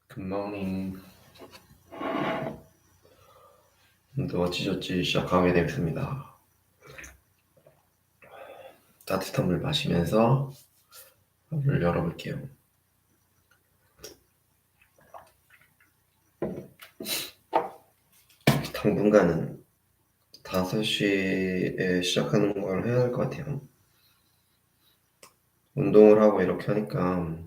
굿모닝. 오늘도 어찌저찌 시작하게 되겠습니다. 따뜻한 물 마시면서 문을 열어볼게요. 당분간은 5시에 시작하는 걸 해야 할 것 같아요. 운동을 하고 이렇게 하니까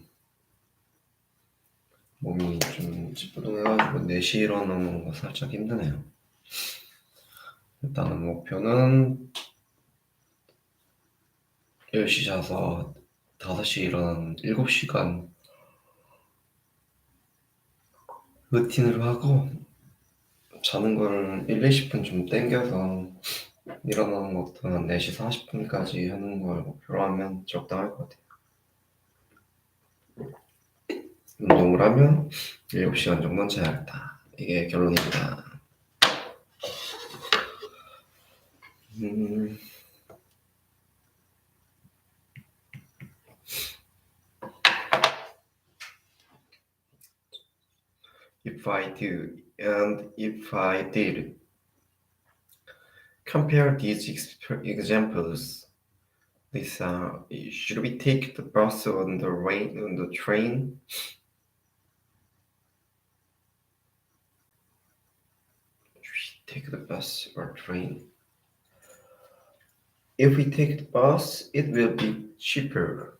몸이 좀 찌뿌둥해가지고 4시에 일어나는 거 살짝 힘드네요. 일단은 목표는 10시 자서 5시에 일어나는 7시간 루틴으로 하고, 자는 걸 1, 20분 좀 땡겨서 일어나는 것도 한 4시 40분까지 하는 걸 목표로 하면 적당할 것 같아요. 운동을 하면 7시간 정도는 자야겠다. 이게 결론입니다. If I do, and if I did. Compare these examples. Lisa, should we take the bus on the train? Should we take the bus or train? If we take the bus, it will be cheaper.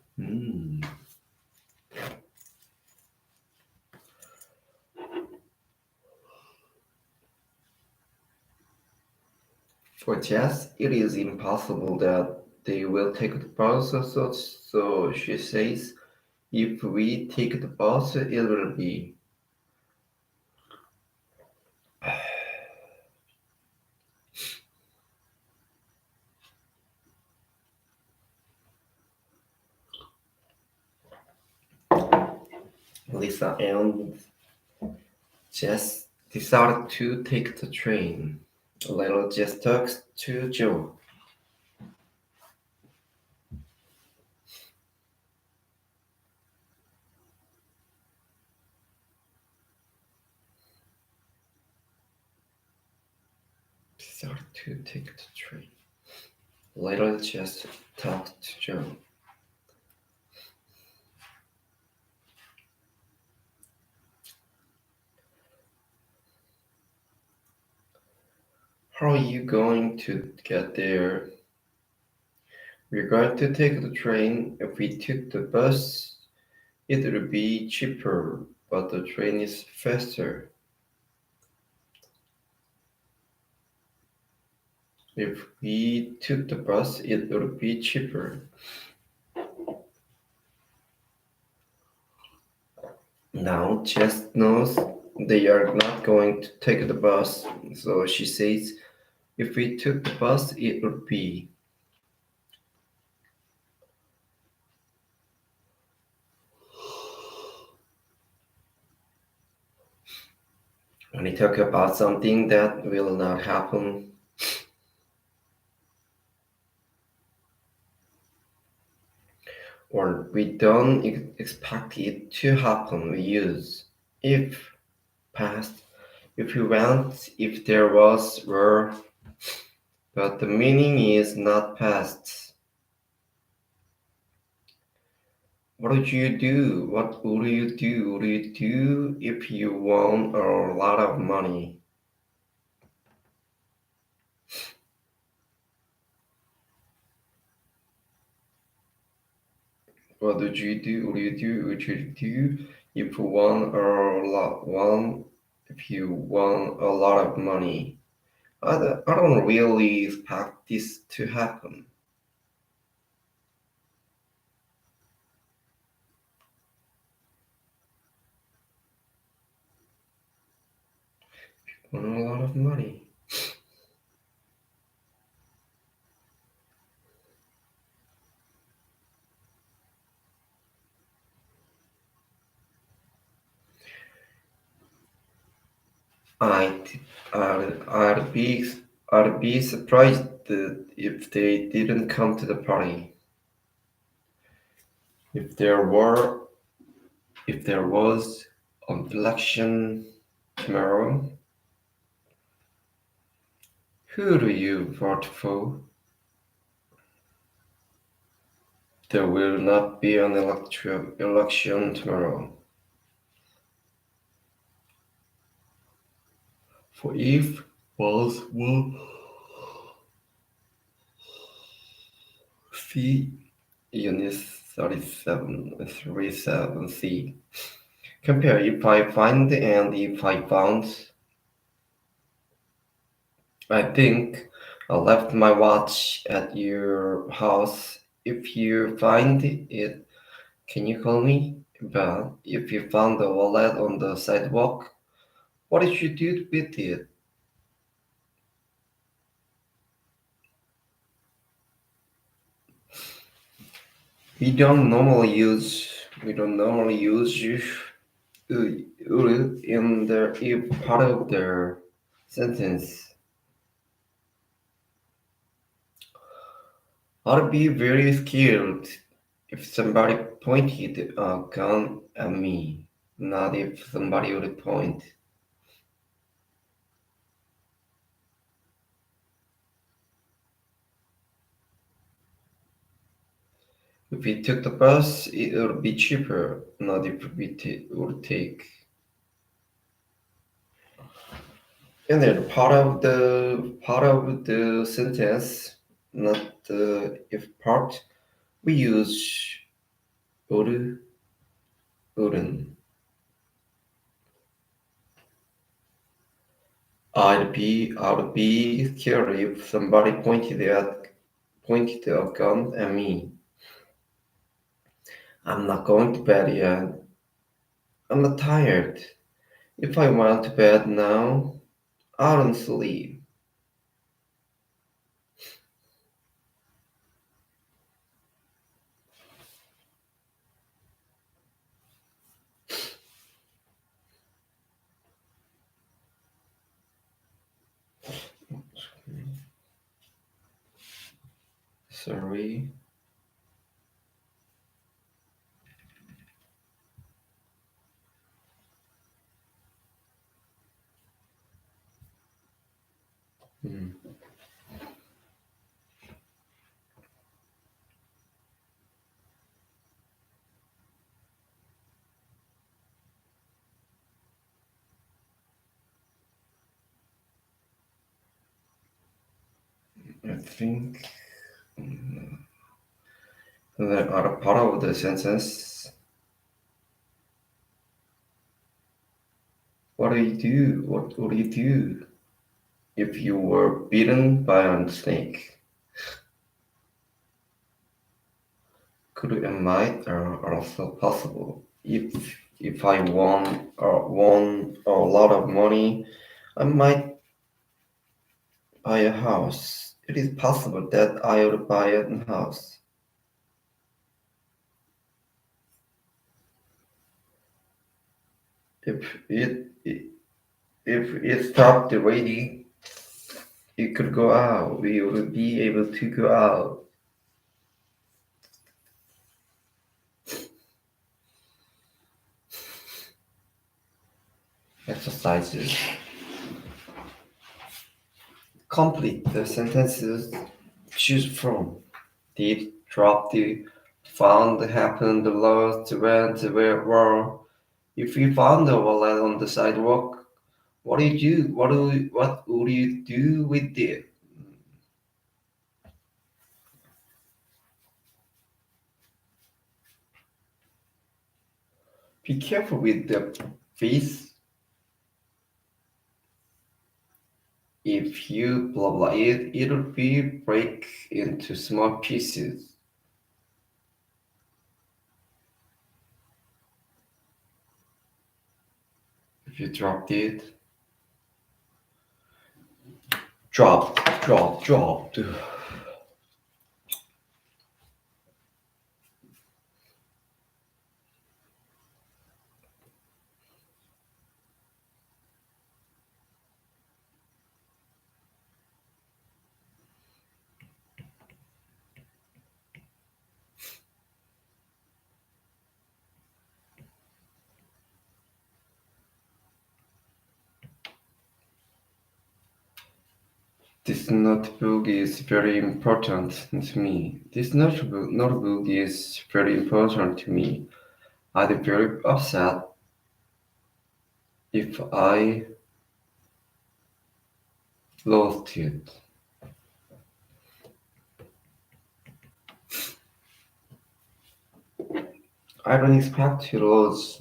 For Jess, it is impossible that they will take the bus, so she says, if we take the bus, it will be. Lisa and Jess decided to take the train. Little Jess talks to Joe. Decided to take the train. Little Jess talks to Joe. How are you going to get there? We're going to take the train. If we took the bus, it would be cheaper, but the train is faster. If we took the bus, it would be cheaper. Now Jess knows they are not going to take the bus, so she says, if we took the bus, it would be. When we talk about something that will not happen, or we don't expect it to happen, we use if, past, if we went, if there was, were, but the meaning is not past. What would you do? What would you do? What would you do if you won a lot of money? What would you do? What would you do? What would you do if you won a lot of money? I don't really expect this to happen. Won a lot of money. I'd be surprised if they didn't come to the party. If there were If there was an election tomorrow, who do you vote for? There will not be an election tomorrow. For if was will see Unit 37C. Compare if I find and if I found. I think I left my watch at your house. If you find it, can you call me? But if you found the wallet on the sidewalk, what did you do with it? We don't normally use in the if part of the sentence. I'd be very scared if somebody pointed a gun at me, not if somebody would point. If we took the bus, it would be cheaper, not if we would take. And then part of the sentence, not the if part, we use would, wouldn't. I'd be scared if somebody pointed a gun at me. I'm not going to bed yet. I'm not tired. If I went to bed now, I don't sleep. Sorry. Hmm. I think the other part of the sentence. What do you do? What would you do if you were bitten by a snake? Could and might are also possible. If I won a lot of money, I might buy a house. It is possible that I would buy a house. If it stopped raining, it could go out. We would be able to go out. Exercises. Complete the sentences. Choose from. Did, dropped, found, happened, lost, went, where, were. If you found a wallet on the sidewalk, what do you do? What would you do with it? Be careful with the face. If you blah blah it'll be break into small pieces. If you dropped it, dropped. This notebook is very important to me. This notebook is very important to me. I'd be very upset if I lost it. I don't expect to lose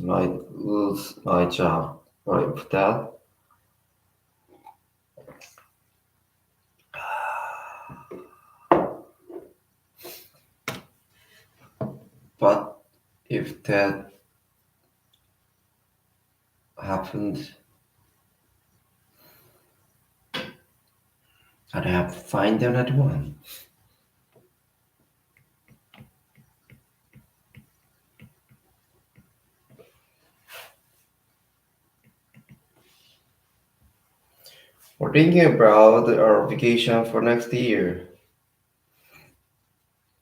my job. Right for that. But if that happened, I'd have to find another one. We're thinking about our vacation for next year.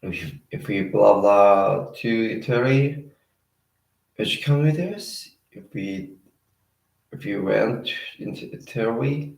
If we blah blah to Italy, would you come with us? If we went into Italy,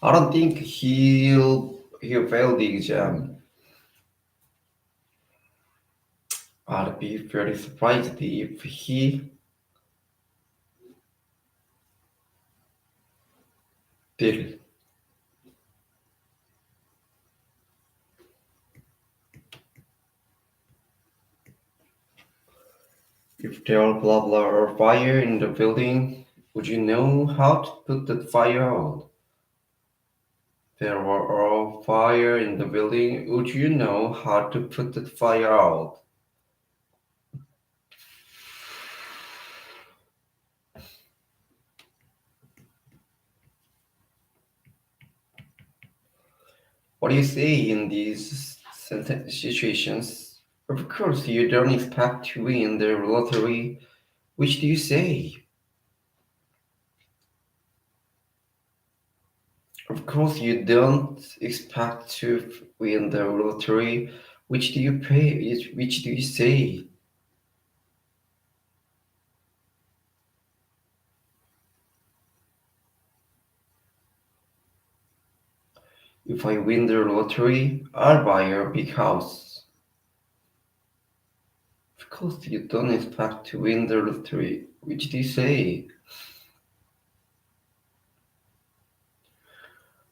I don't think he'll fail the exam. I'd be very surprised if he did. If there are blah blah or fire in the building, would you know how to put the fire out? There were all fire in the building. Would you know how to put the fire out? What do you say in these situations? Of course, you don't expect to win the lottery. Which do you say? Of course, you don't expect to win the lottery. Which do you pay? Which do you say? If I win the lottery, I'll buy a big house. Of course, you don't expect to win the lottery. Which do you say?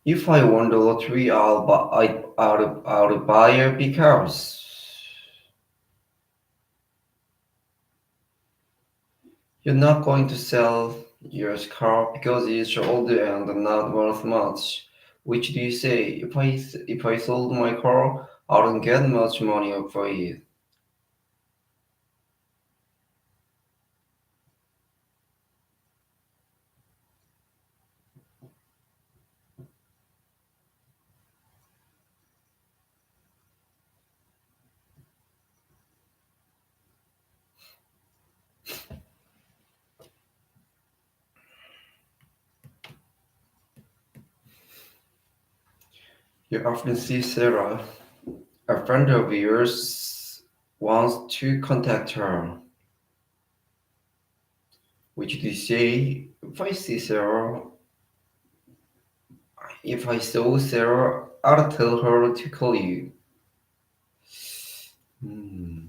If I won the lottery, I'll buy a big house. You're not going to sell your car because it's old and not worth much. Which do you say? If I sold my car, I don't get much money for it. You often see Sarah, a friend of yours, wants to contact her. Which do you say? If I saw Sarah, I'll tell her to call you. Hmm.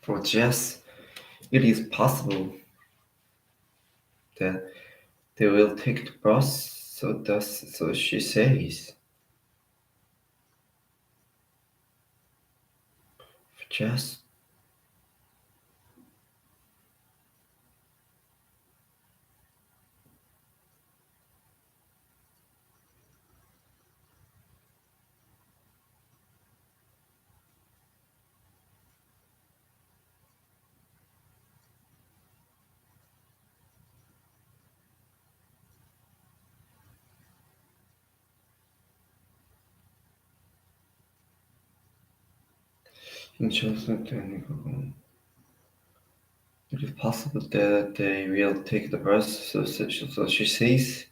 For Jess, it is possible that they will take the bus, so she says. Just 괜찮을 거고. It is possible that they will take the bus, so she says.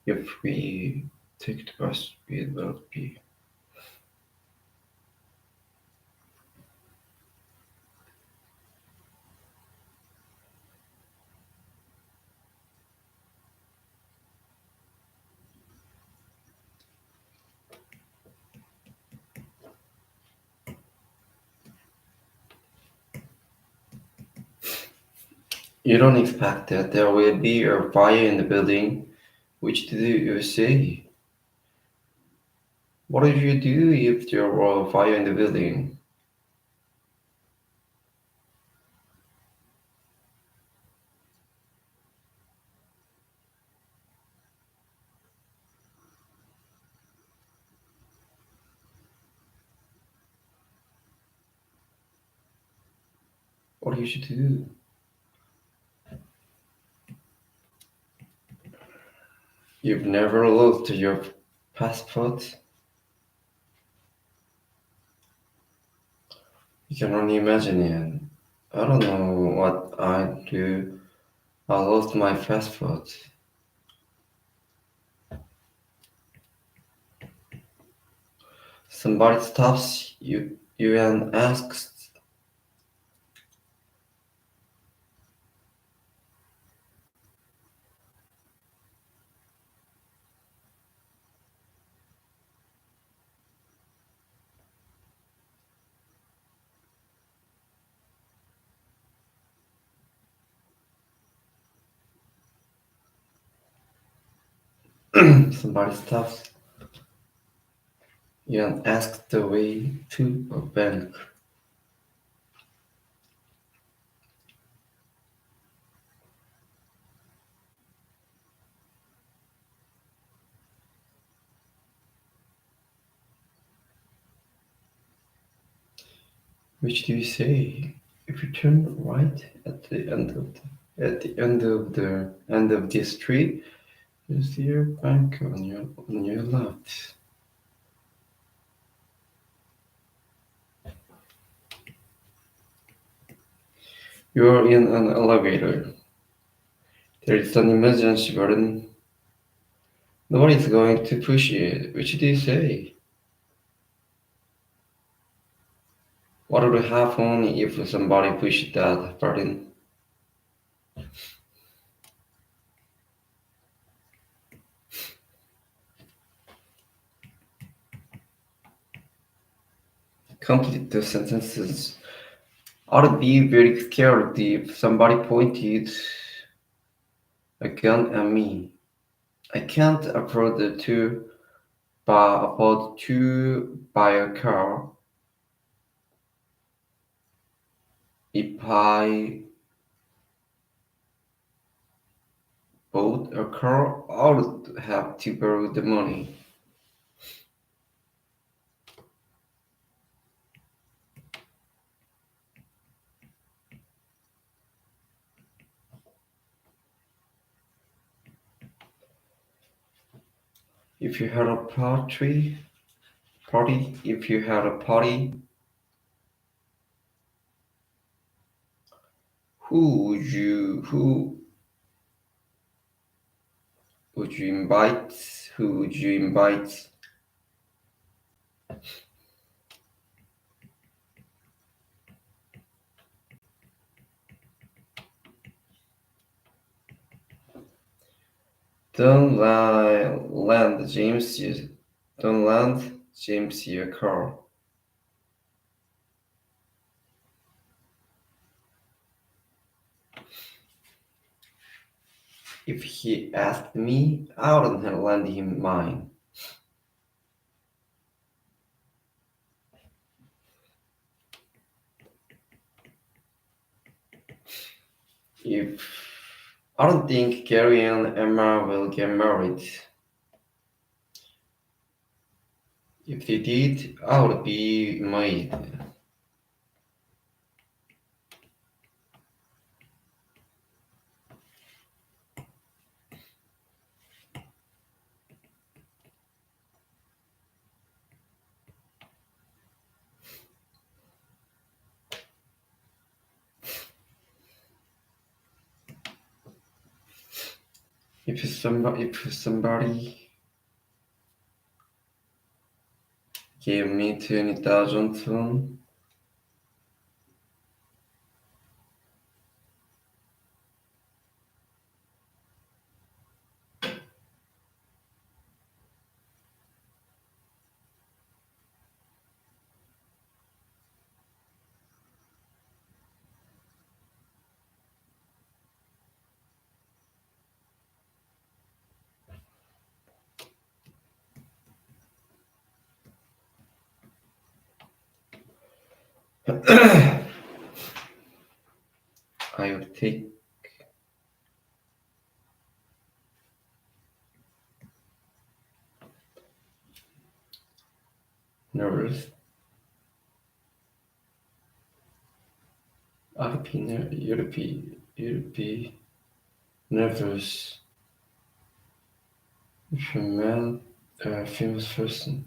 If we take the bus, we will be. You don't expect that there will be a fire in the building. Which do you say? What did you do if there were a fire in the building? What did you do? You've never looked at your passport? You can only imagine it. I don't know what I'd do. I lost my passport. Somebody stops you and asks, somebody stops you and asks the way to a bank. Which do you say? If you turn right at the end of this street, you see your bank on your left. You're in an elevator. There is an emergency button. Nobody's going to push it. Which do you say? What would happen if somebody pushed that button? Complete the sentences. I'd be very scared if somebody pointed a gun at me. I can't afford to buy a car. If I bought a car, I would have to borrow the money. If you had a if you had a party, who would you invite? Who would you invite? Don't lend James your car. If he asked me, I wouldn't have lent him mine. If I don't think Gary and Emma will get married. If they did, I would be made. If somebody gave me 20,000 won, I would take nervous. You'd be nervous if you met a famous person.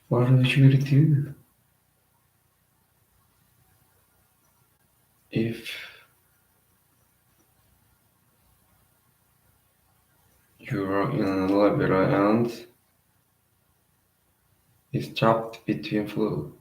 What would you do if you were in an elevator and it's trapped between floors?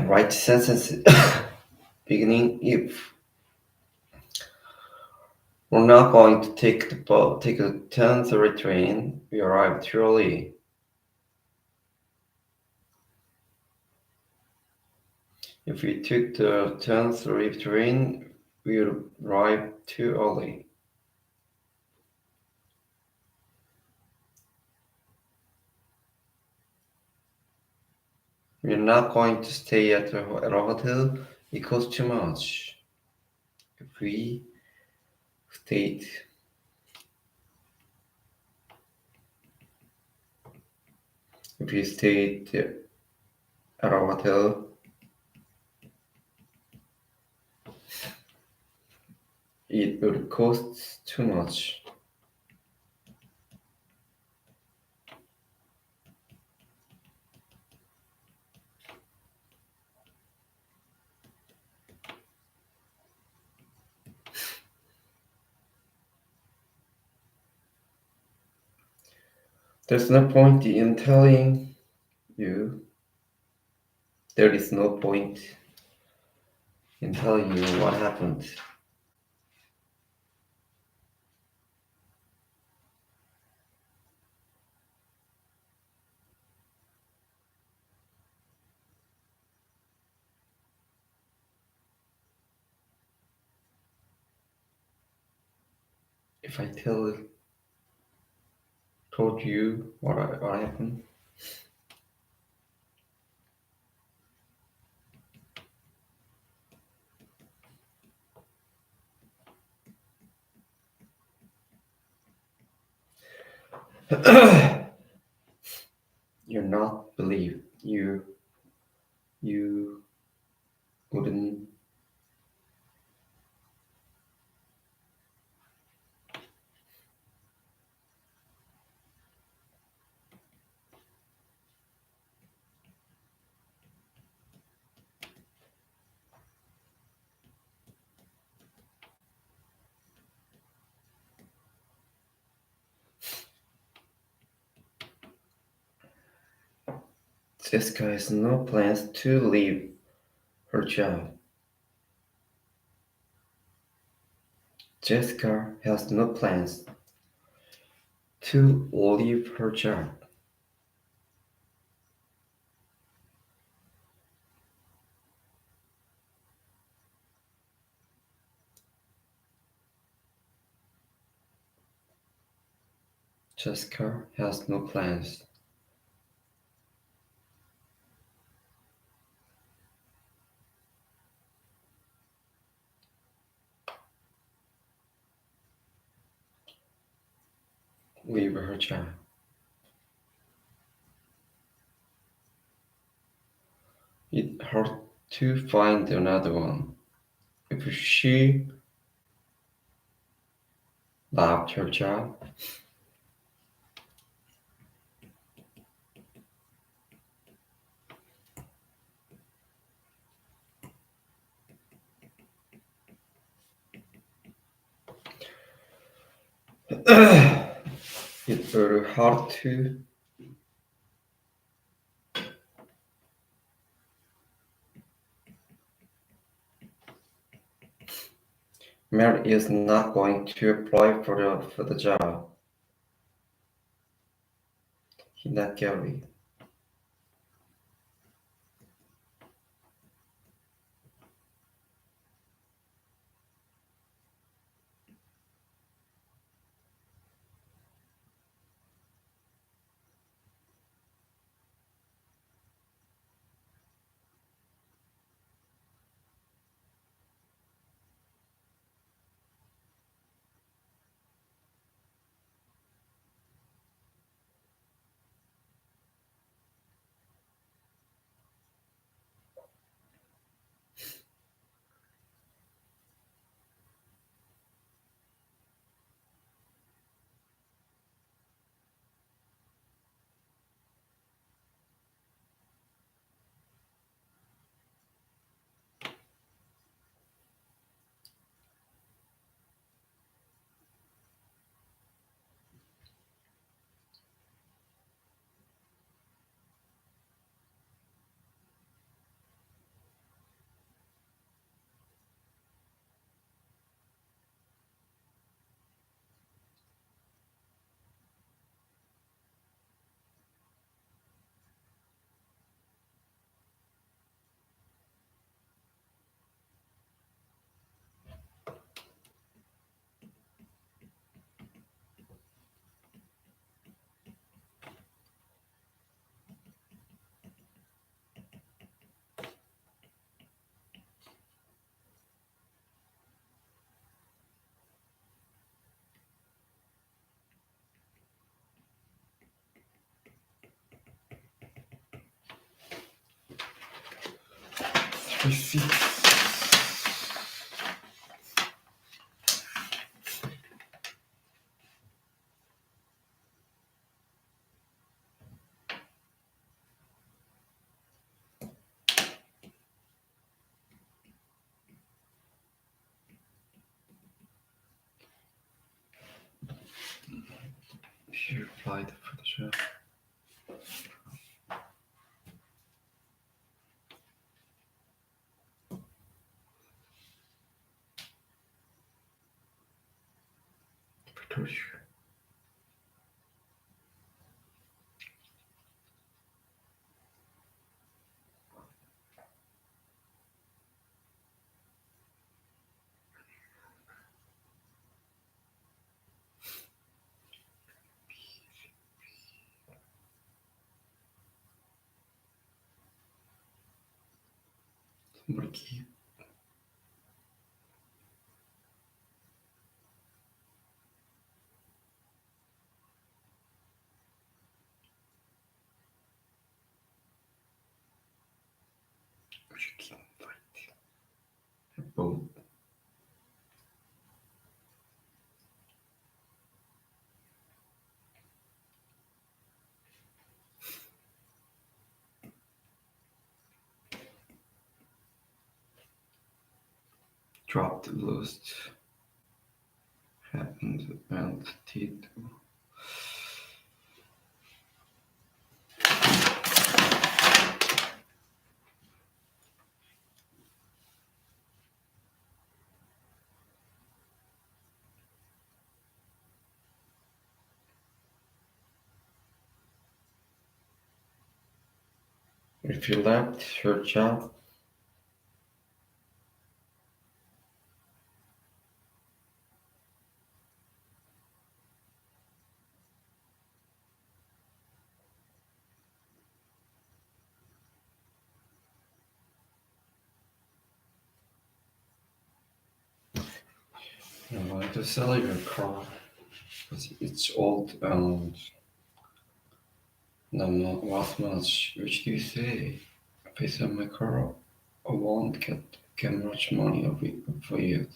Write sentences beginning if we're not going to take a 10:30 train. We arrived too early. If we took the 10:30 train, we would arrive too early. We're not going to stay at a hotel. It costs too much. If we stayed if we stayed at a hotel, it would cost too much. There's no point in telling you. There is no point in telling you what happened. If I told you what happened, you're not believe you wouldn't. Jessica has no plans to leave her job. Jessica has no plans to leave her job. Jessica has no plans. Leave her job. It hurt to find another one. If she loved her job, it would hard to Mary is not going to apply for the job. He's not Gary. Receipt. She applied for the job. Patricia. Somebody keep. She keep fighting. Both. Dropped, lost, happened, and did. if you left your job? You want to sell your car because it's old and not what much. Which do you say? If I sell my car, I won't get much money of it for you.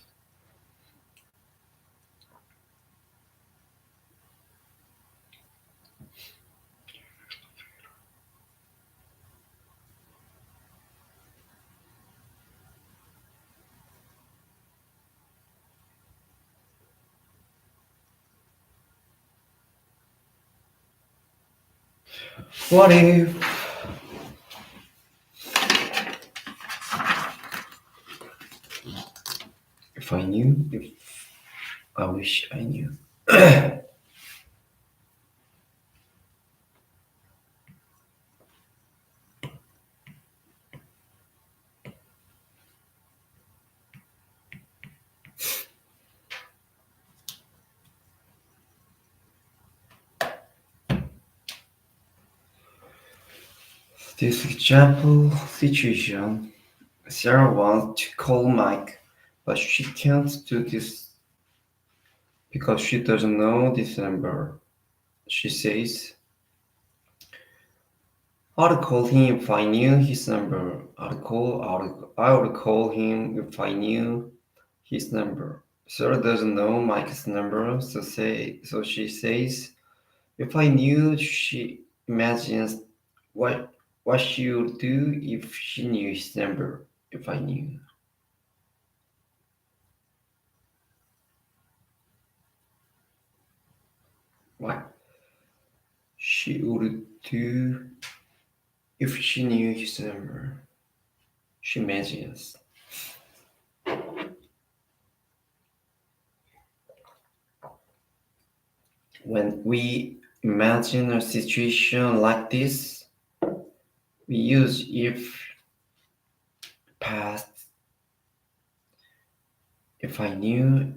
What if I knew? If I wish I knew. This example situation: Sarah wants to call Mike, but she can't do this because she doesn't know this number. She says, I'd call him if I knew his number. I would call him if I knew his number. Sarah doesn't know Mike's number, so she says, if I knew, she imagines what what she would do if she knew his number. If I knew. What she would do if she knew his number. She imagines. When we imagine a situation like this, we use if, past, if I knew,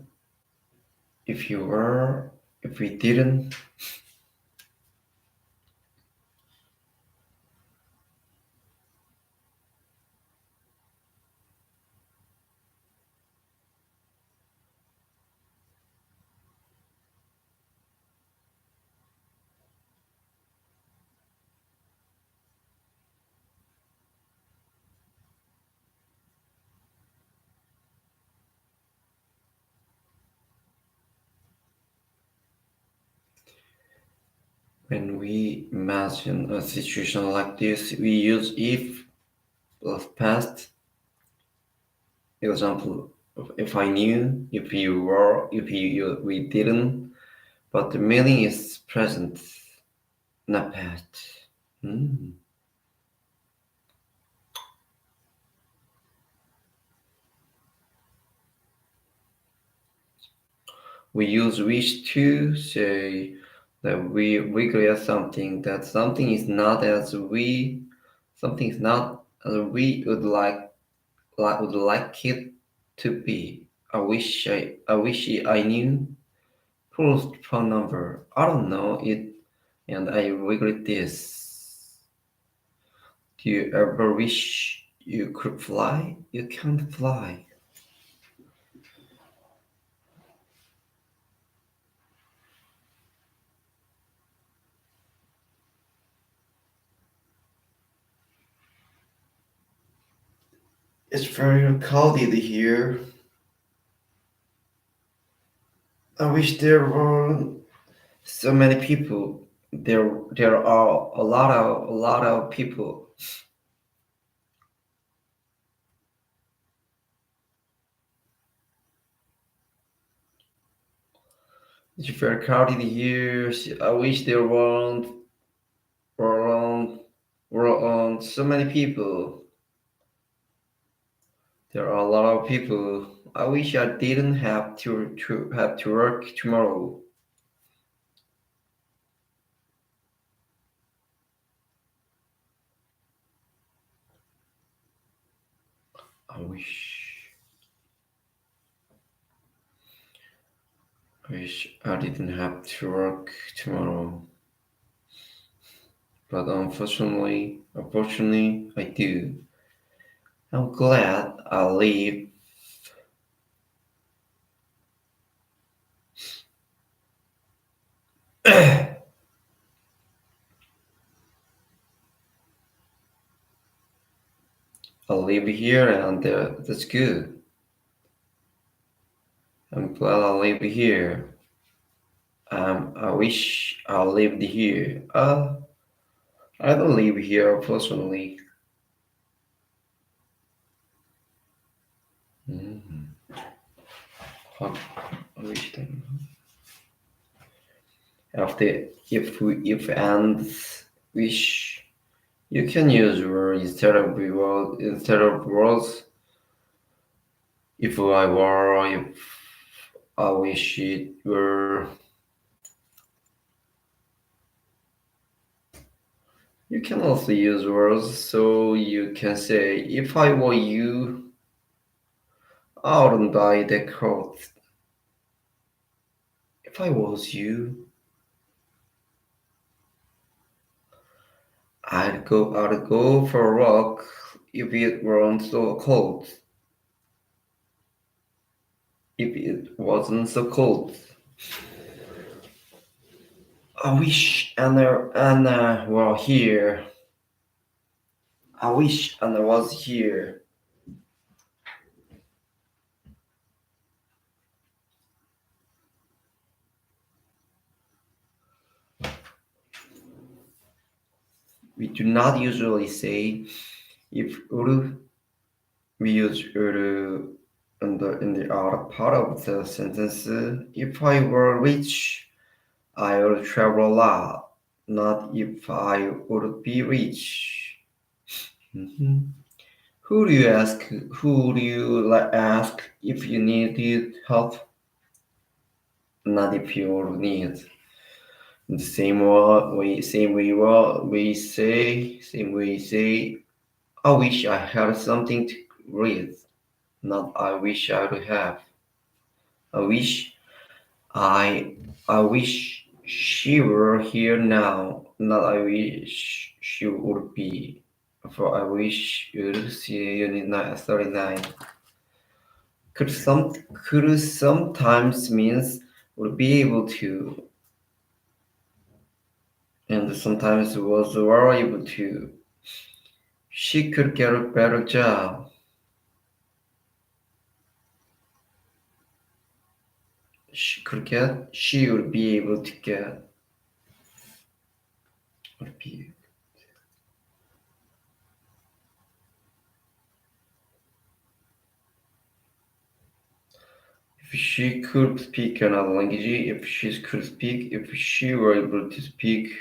if you were, if we didn't. When we imagine a situation like this, we use if plus past. Example, if I knew, if you were, if we didn't, but the meaning is present, not past. Hmm. We use wish to say that we regret something, that something is not as we would like it to be. I wish I knew. Whose phone number? I don't know it, and I regret this. Do you ever wish you could fly? You can't fly. It's very crowded here. I wish there were so many people. There are a lot of people. It's very crowded here. I wish there weren't were so many people. There are a lot of people. I wish I didn't have to work tomorrow. I wish I didn't have to work tomorrow. But unfortunately, I do. I'm glad I live here, and that's good. I'm glad I live here. I wish I lived here. I don't live here personally. Mhm. I wish them. After if and wish, you can use word instead of words. If I wish it were. You can also use words, so you can say, if I were you, I wouldn't buy the coat. If I was you, I'd go for a walk if it weren't so cold. If it wasn't so cold. I wish Anna were here. I wish Anna was here. We do not usually say if Uru. We use Uru in the other part of the sentence. If I were rich, I would travel a lot. Not if I would be rich. Mhm. Who do you ask? Who do you ask if you needed help? Not if you would need. In the same way say, I wish I had something to read. Not I wish I would have. I wish I I wish she were here now. Not I wish she would be. For I wish you'd see Unit 39. Could sometimes means would be able to, and sometimes was were able to. She could get a better job. She would be able to get. Would be. If she could speak another language, if she were able to speak,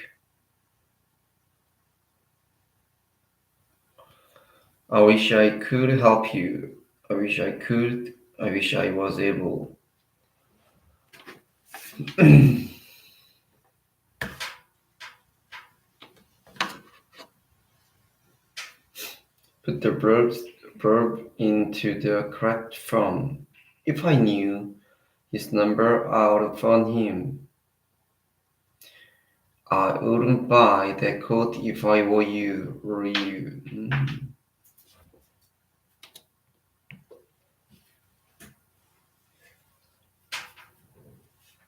I wish I could help you. I wish I could. I wish I was able. Put the verb into the correct form. If I knew his number, I would phone him. I wouldn't buy that coat if I were you. Were you?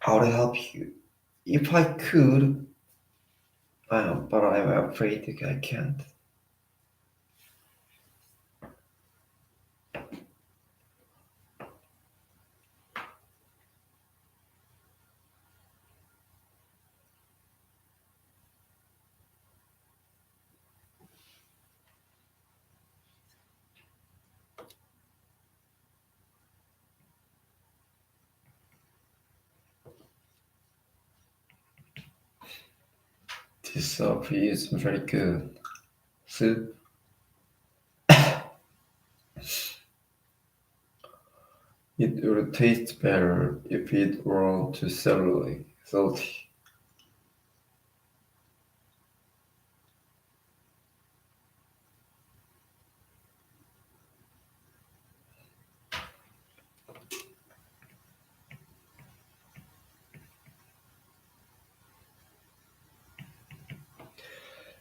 I would help you if I could. But I'm afraid that I can't. This soup is very good. Soup. It would taste better if it weren't too salty.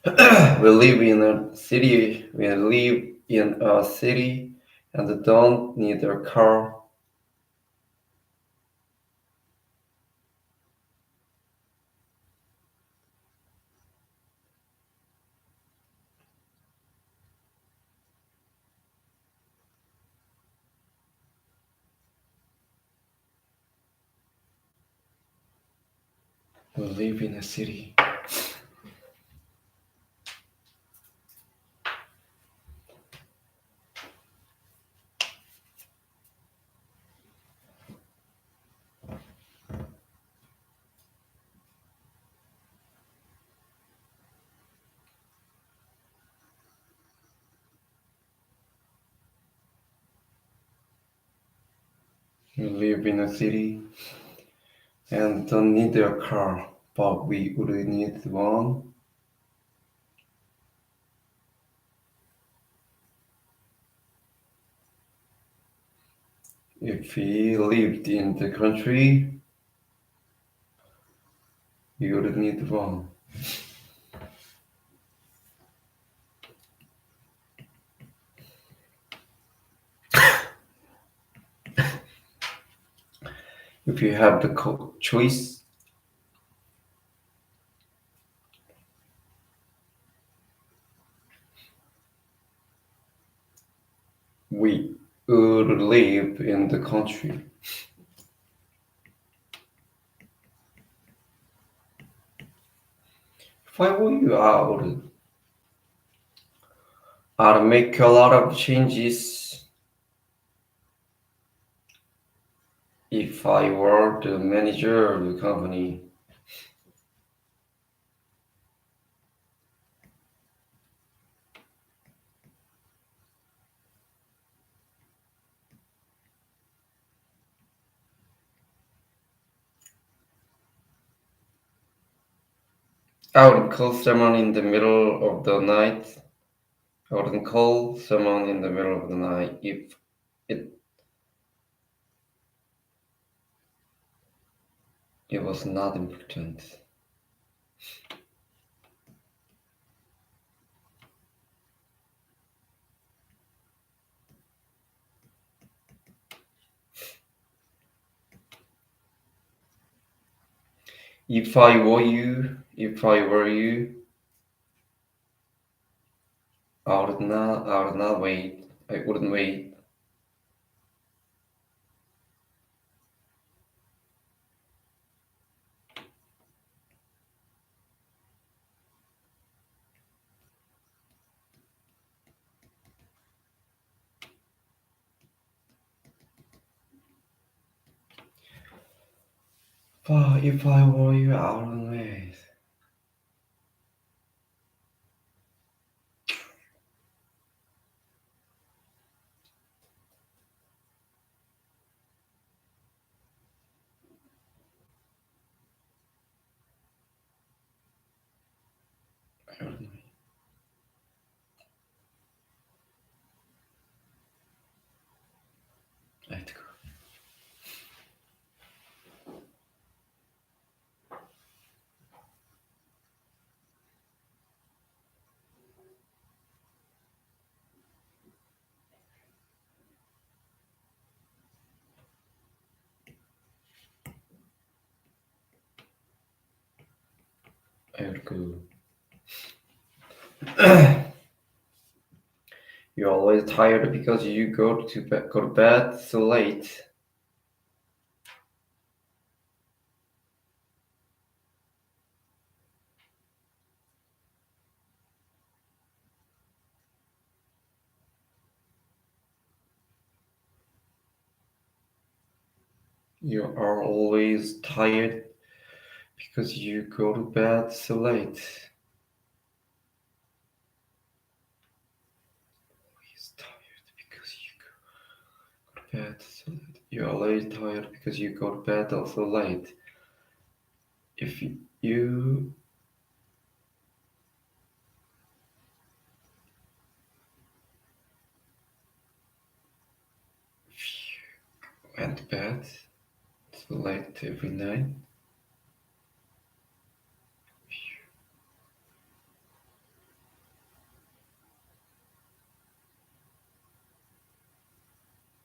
We live in a city and don't need a car. We live in a city. We live in a city and don't need a car, but we would need one if we lived in the country. We would need one. If you have the choice, we would live in the country. If I were you, I'd make a lot of changes. If I were the manager of the company, I would call someone in the middle of the night. I wouldn't call someone in the middle of the night if it, it was not important. If I were you, I would not wait. I wouldn't wait. But if I were you, I wouldn't wait. I wouldn't wait. I have to go. I would go. You're always tired because you go to bed so late. You are always tired because you go to bed so late. Always tired because you go to bed so late. You're always tired because you go to bed so late. If you went to bed so late every night,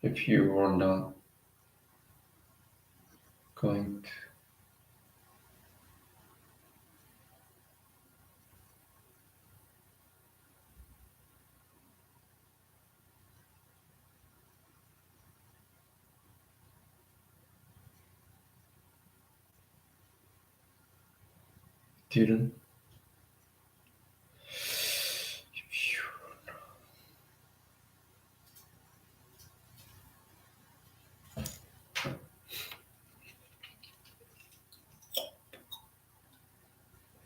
if you were not going to. Didn't. If you,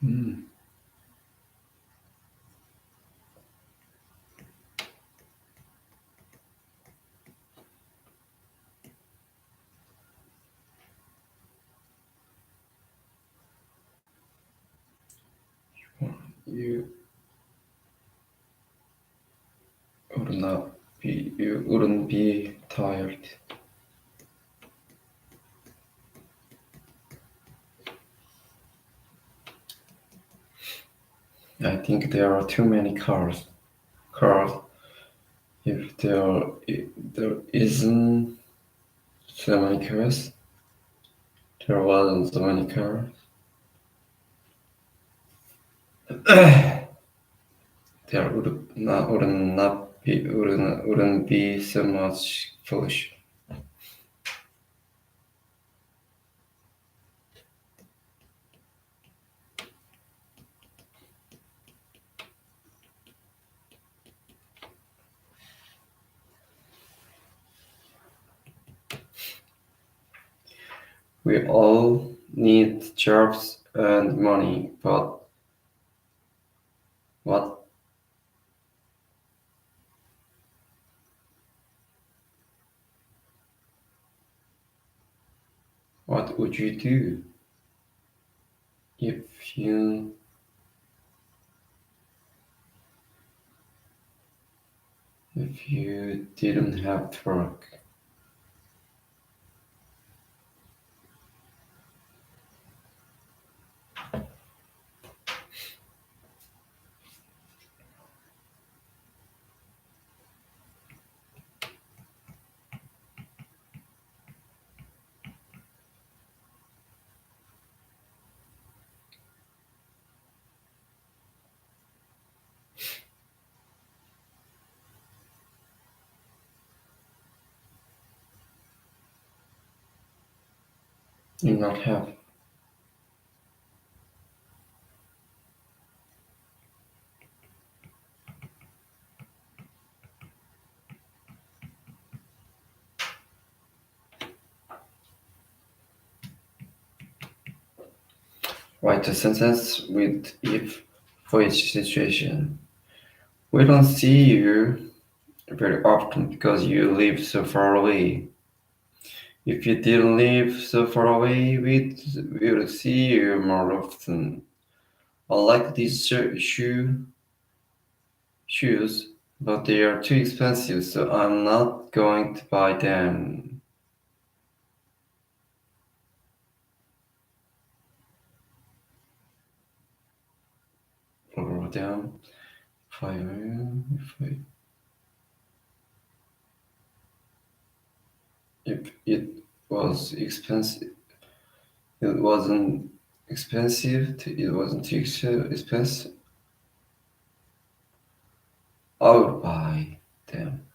hmm. You you wouldn't be tired. I think there are too many cars. If there isn't so many cars, there wasn't so many cars. There wouldn't be so much pollution. We all need jobs and money, but what what would you do if you didn't have to work? You not have. Write a sentence with if for each situation. We don't see you very often because you live so far away. If you didn't live so far away, we would see you more often. I like these shoes, but they are too expensive, so I'm not going to buy them. Or them. If it was expensive, it wasn't it wasn't too expensive, I would buy them.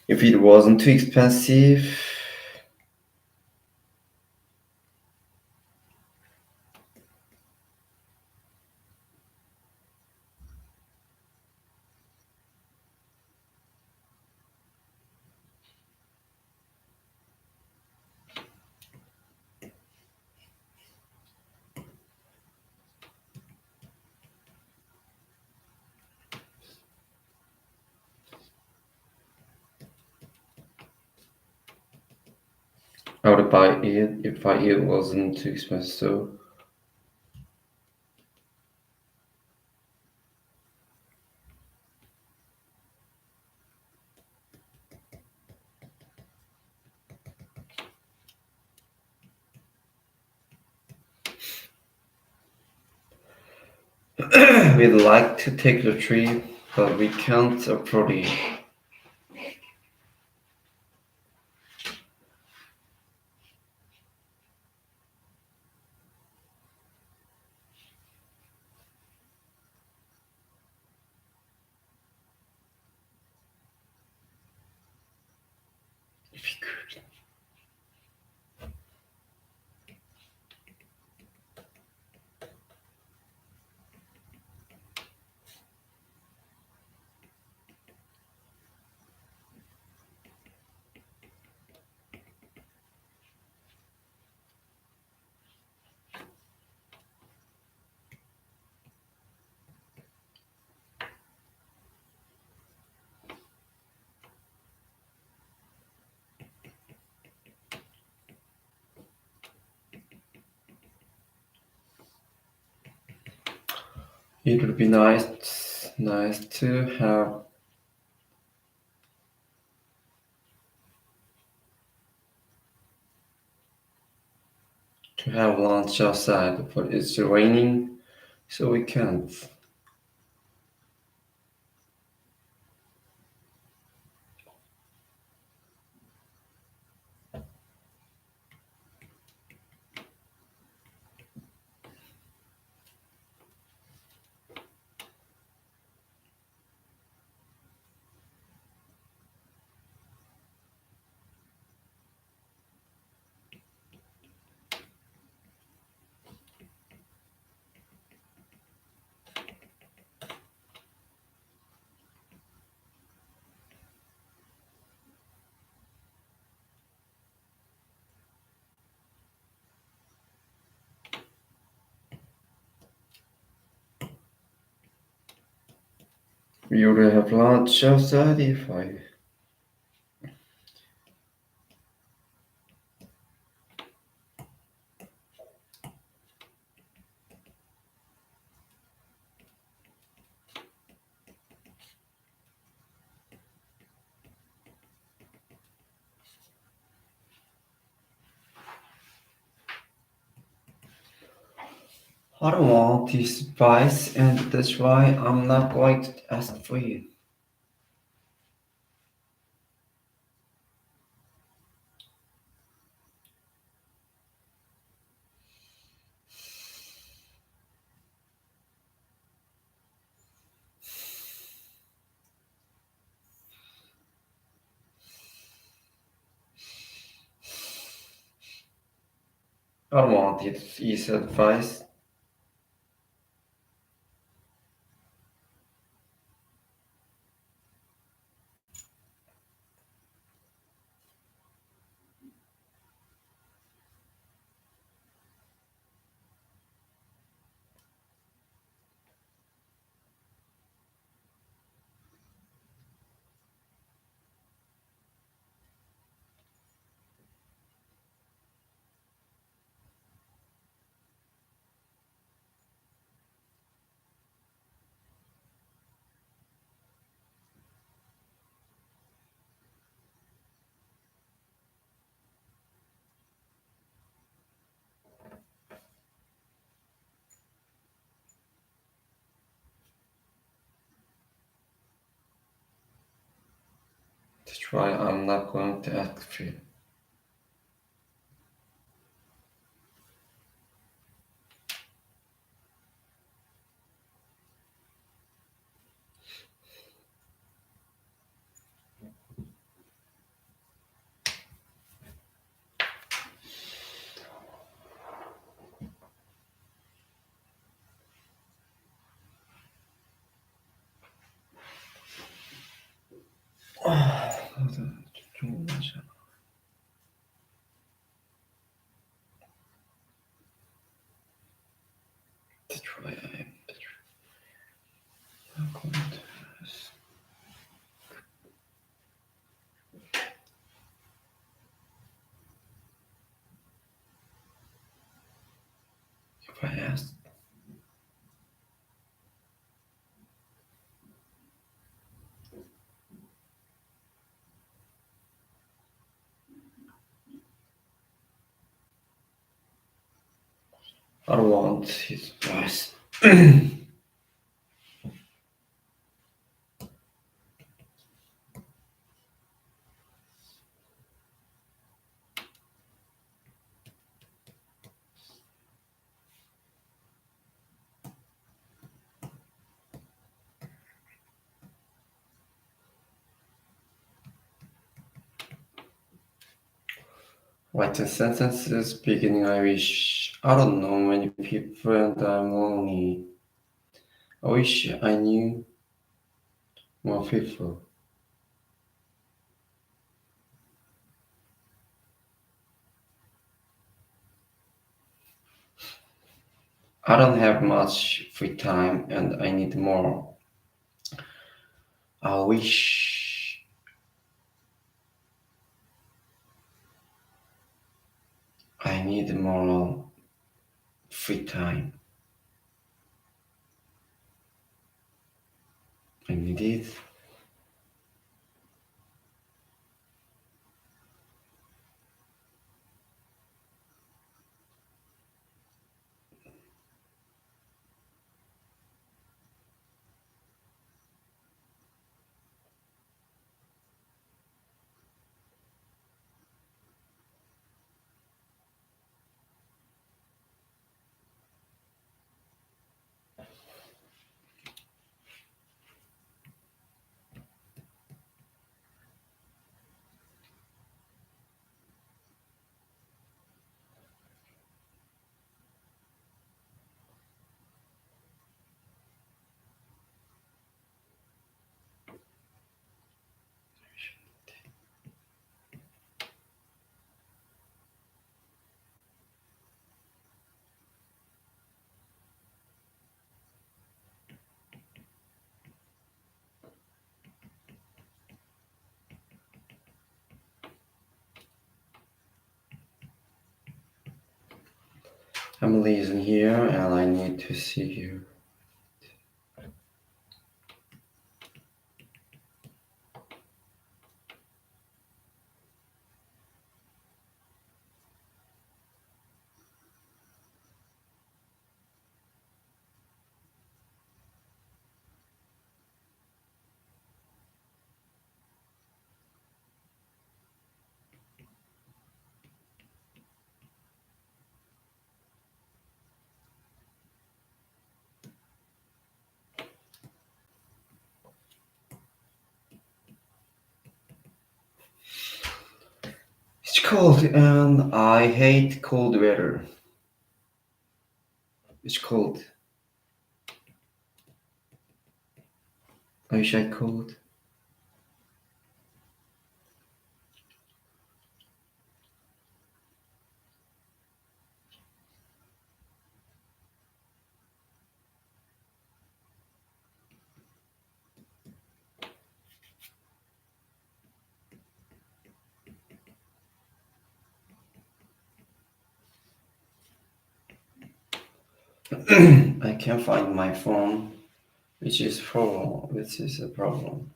If it wasn't too expensive, I would buy it if it wasn't too expensive. We'd like to take the trip, but we can't afford it. If you could. It would be nice to have lunch outside, but it's raining, so we can't. We would have lunch outside if I. I don't want this advice, and that's why I'm not going to ask for it. I don't want this advice. That's why I'm not going to ask for it. That's why I'm not going to ask. fast. I don't want his voice. Writing sentences beginning I wish. I don't know many people and I'm lonely. I wish I knew more people. I don't have much free time and I need more. I wish I need more free time. I need it. Emily isn't here and I need to see her. It's cold and I hate cold weather. It's cold. I wish I could. I can't find my phone, which is a problem.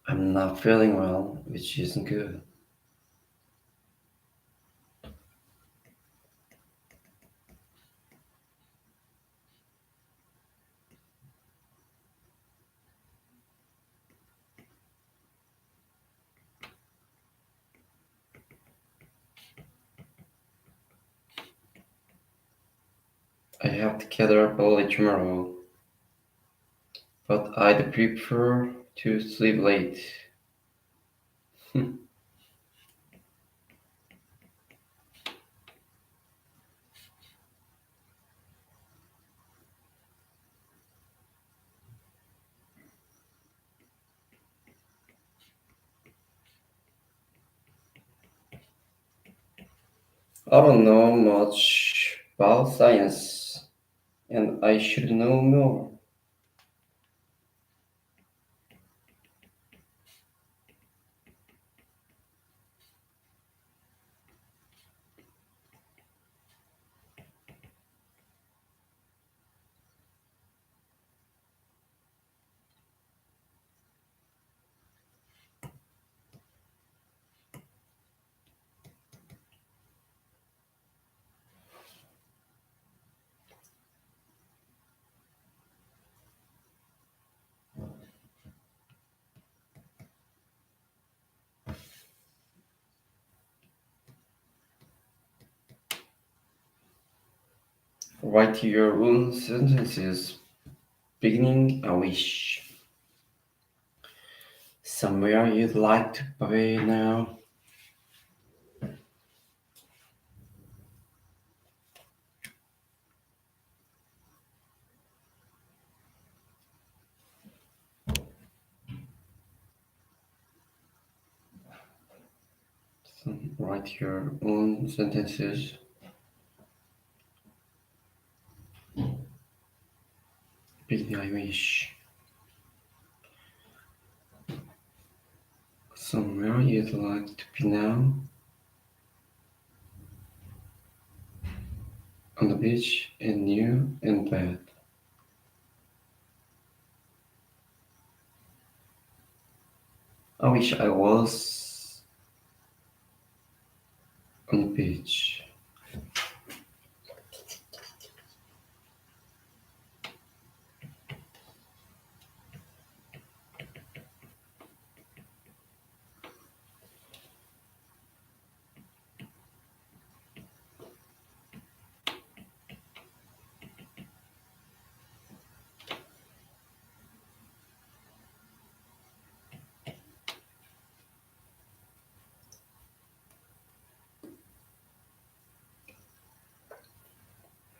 I'm not feeling well, which isn't good. I have to gather up early tomorrow, but I'd prefer to sleep late. I don't know much about science, and I should know more. Write your own sentences, beginning a wish. Somewhere you'd like to be now. Write your own sentences, beginning a wish. Somewhere you'd like to be now. On the beach, and you in bed. I wish I was on the beach.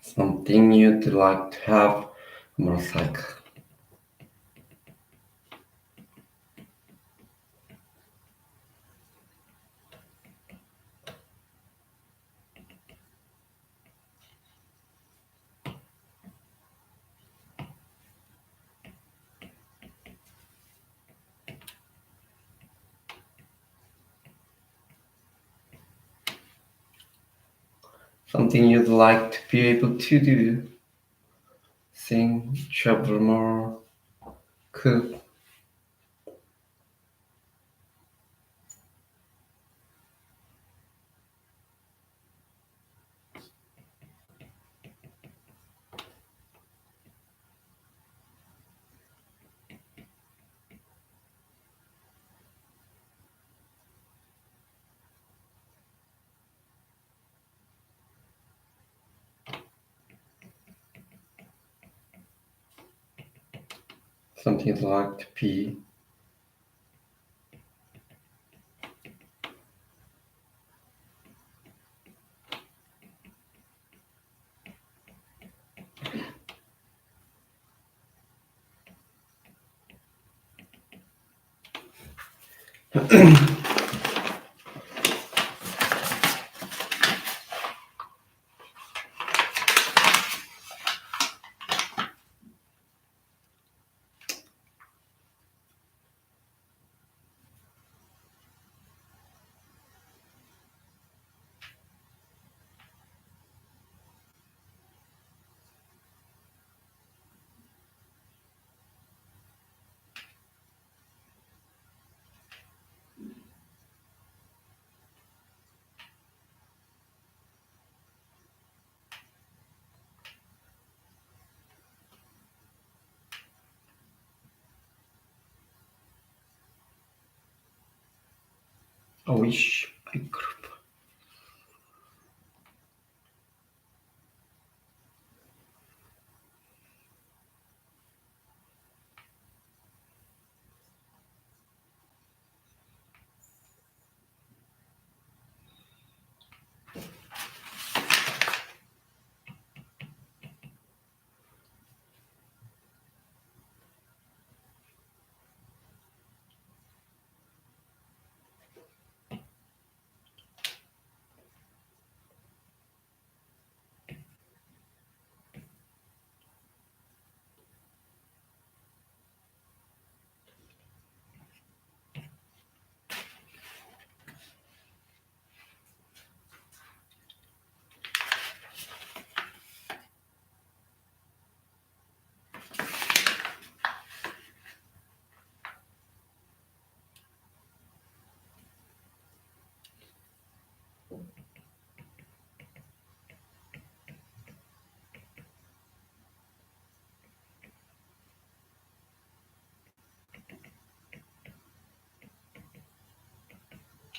Something you'd like to have a motorcycle. Something you'd like to be able to do. Sing, travel more, cook. Something you'd like to be. I wish I could.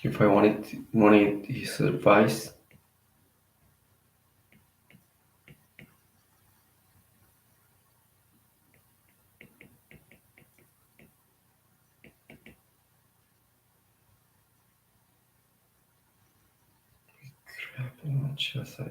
If I wanted his advice, just I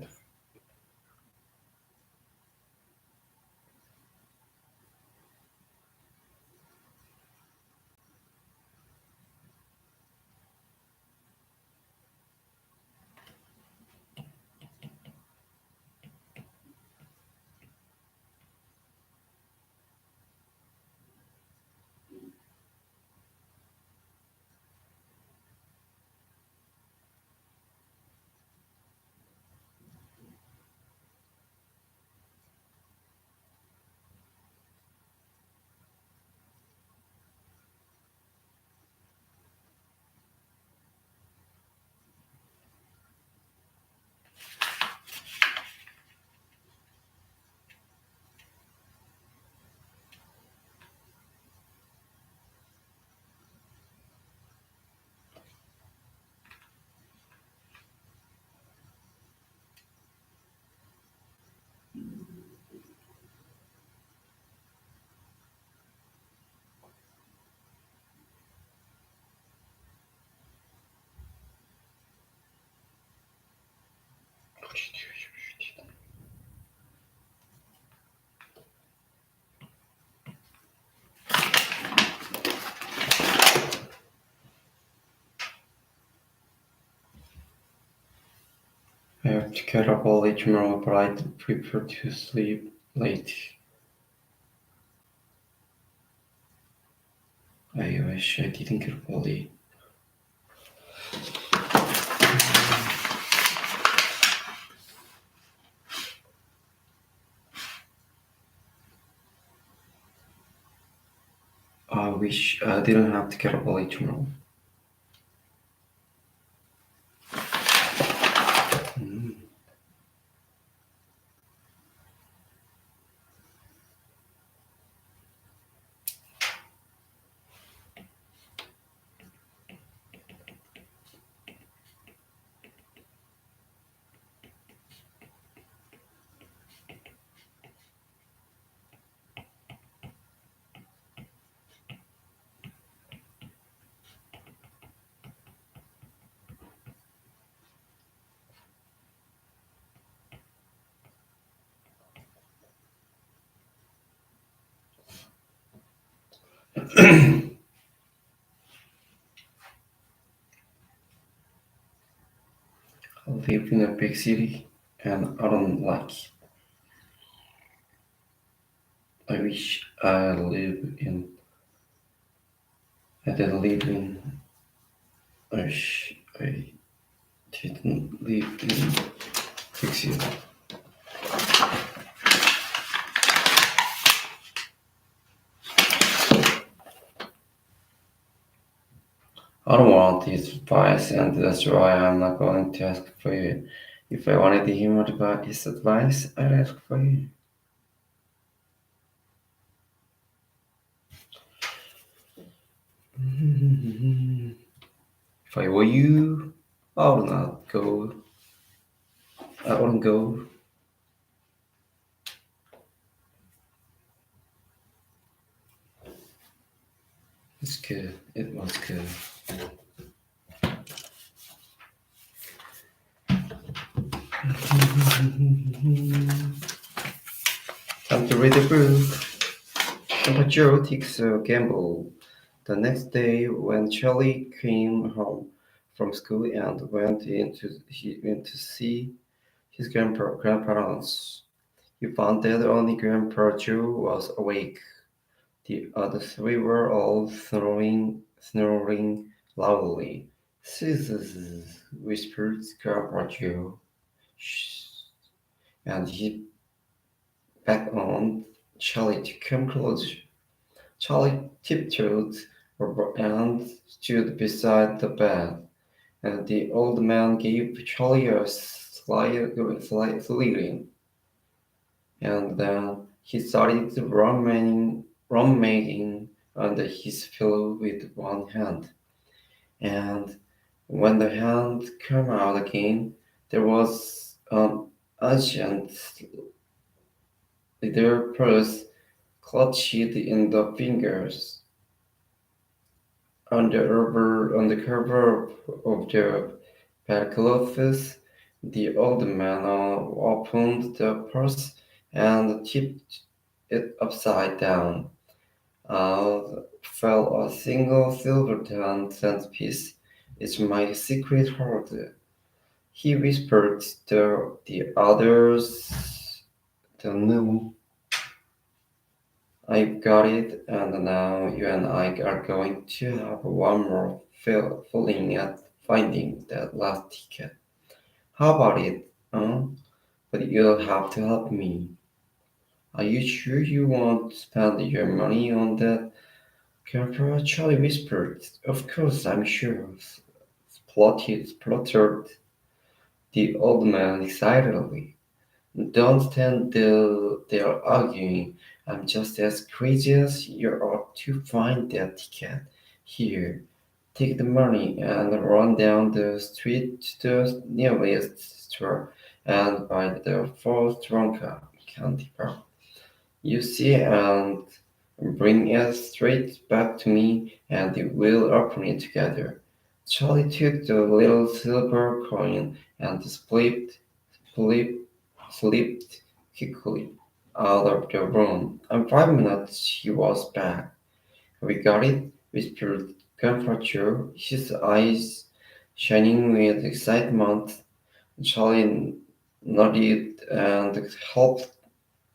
have to get up early tomorrow, but I prefer to sleep late. I wish I didn't get up early. I wish I didn't have to get up early tomorrow. Mm. I live in a big city and I don't like it. I wish I didn't live in, I wish I didn't live in big city. I don't want his advice, and that's why I'm not going to ask for you. If I wanted his advice, I'd ask for you. If I were you, I would not go. I wouldn't go. It's good. It was good. Time to read the book. Number Joe takes a gamble. The next day, when Charlie came home from school and he went to see his grandparents, he found that only Grandpa Joe was awake. The other three were all snoring loudly. "Zzz," whispered Grandpa Joe. "Shh." And he begged on Charlie to come closer. Charlie tiptoed over and stood beside the bed, and the old man gave Charlie a slight grin, and then he started rummaging under his pillow with one hand. And when the hand came out again, there was an ancient leather purse clutched in the fingers. On the cover of the bedclothes, the old man opened the purse and tipped it upside down. Out fell a single silver cent piece. It's my secret hoard, he whispered to the others. Don't know. I've got it, and now you and I are going to have one more feeling at finding that last ticket. How about it? But you'll have to help me. Are you sure you want to spend your money on that camper? Charlie whispered. Of course, I'm sure. Spluttered the old man excitedly. Don't stand there arguing. I'm just as crazy as you are to find that ticket. Here, take the money and run down the street to the nearest store and buy the first Ronka candy bar. You see, and bring it straight back to me, and we'll open it together. Charlie took the little silver coin and slipped, slipped quickly out of the room. In 5 minutes he was back. We got it, whispered Comforter, his eyes shining with excitement. Charlie nodded and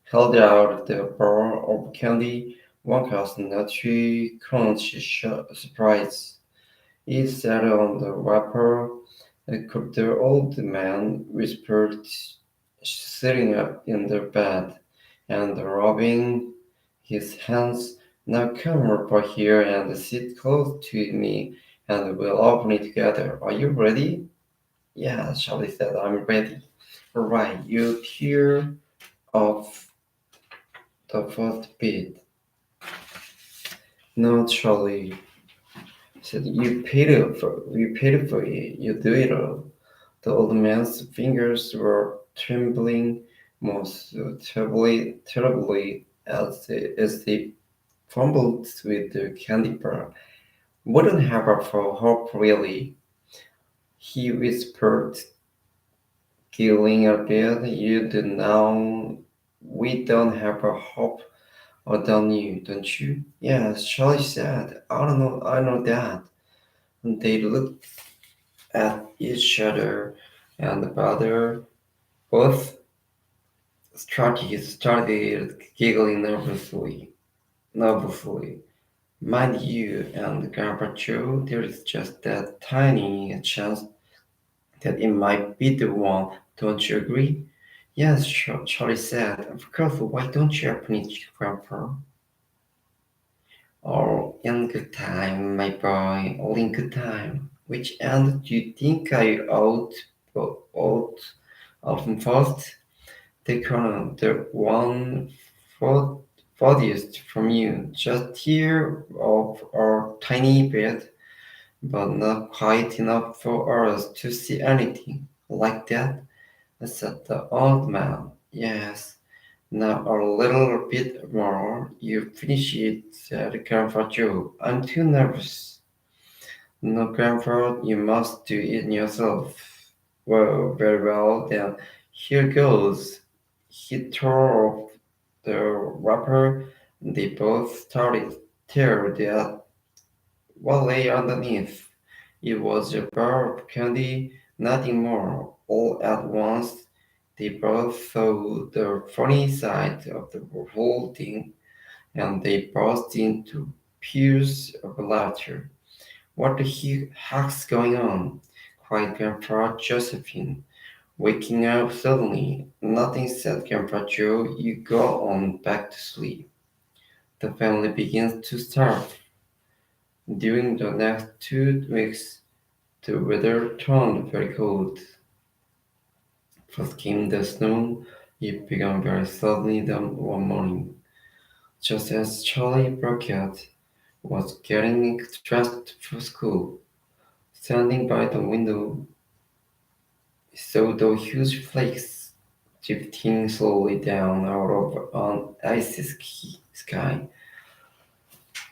held out the bar of candy. One cast nutty crunch surprise. It sat on the wrapper. Could the old man whispered, sitting up in the bed and rubbing his hands. Now come over here and sit close to me, and we'll open it together. Are you ready? Yeah, Charlie said, I'm ready. All right, you tear off the first bit. No, Charlie said, you paid for it. You do it all. The old man's fingers were trembling most terribly as they fumbled with the candy bar. Wouldn't have a for hope, really, he whispered, giggling a bit. You do now. We don't have a hope, or don't you? Don't you? Yes, Charlie said. I don't know. I know that. And they looked at each other, and the brother both started giggling nervously. Mind you, and Grandpa Joe, there is just that tiny chance that it might be the one. Don't you agree? Yes, Charlie said. Of course, why don't you open it, Grandpa? All in good time, my boy, all in good time. Which end do you think I ought open first? The corner, the one fur- furthest from you, just here of our tiny bed, but not quite enough for us to see anything like that, said the old man. Yes, now a little bit more. You finish it, said Grandpa Joe. I'm too nervous. No, Grandpa, you must do it yourself. Well, very well, then here goes. He tore off the wrapper. They both started tearing at what lay underneath. It was a bar of candy, nothing more. All at once, they both saw the funny side of the whole thing, and they burst into peals of laughter. What the heck's going on? Cried Grandpa Josephine, waking up suddenly. Nothing, said Grandpa Joe. You go on back to sleep. The family begins to starve. During the next 2 weeks, The weather turned very cold. First came the snow. It began very suddenly one morning. Just as Charlie Burkett was getting dressed for school, standing by the window, he saw the huge flakes drifting slowly down out of an icy sky.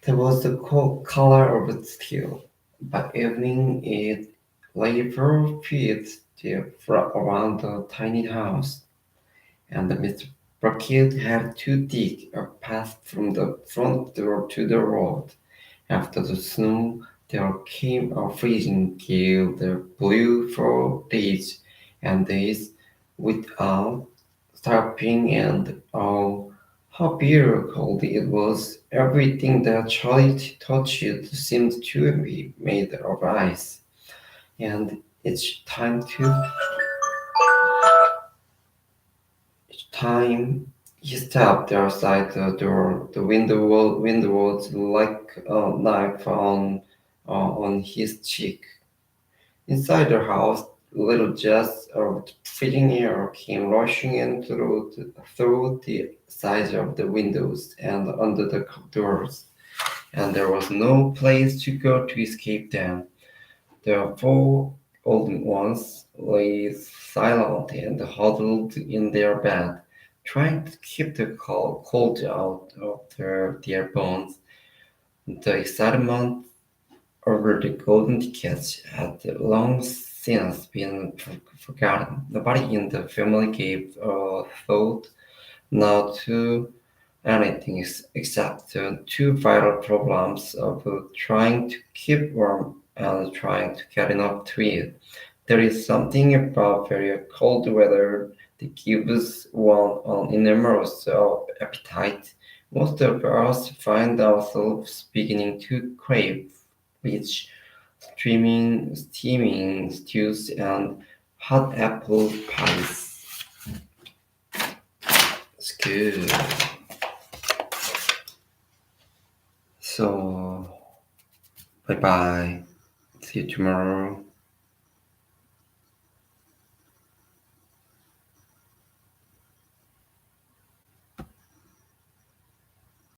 That was the color of steel. By evening, it lay 4 feet deep around the tiny house, and Mr. Bucket had to dig a path from the front door to the road. After the snow, there came a freezing gale that blew for days and days without stopping, and oh, how bitter cold it was. Everything that Charlie touched seemed to be made of ice, and each time he stepped outside the door, the window was like a knife on his cheek. Inside the house, little jets of freezing air came rushing in through the sides of the windows and under the doors, and there was no place to go to escape them. The 4 old ones lay silent and huddled in their bed, trying to keep the cold out of their bones. The excitement over the golden tickets had long since been forgotten. Nobody in the family gave a thought now to anything except the two vital problems of trying to keep warm and trying to get enough to eat. There is something about very cold weather that gives one an enormous appetite. Most of us find ourselves beginning to crave rich, steaming stews and hot apple pies. It's good. So, bye bye. See you tomorrow.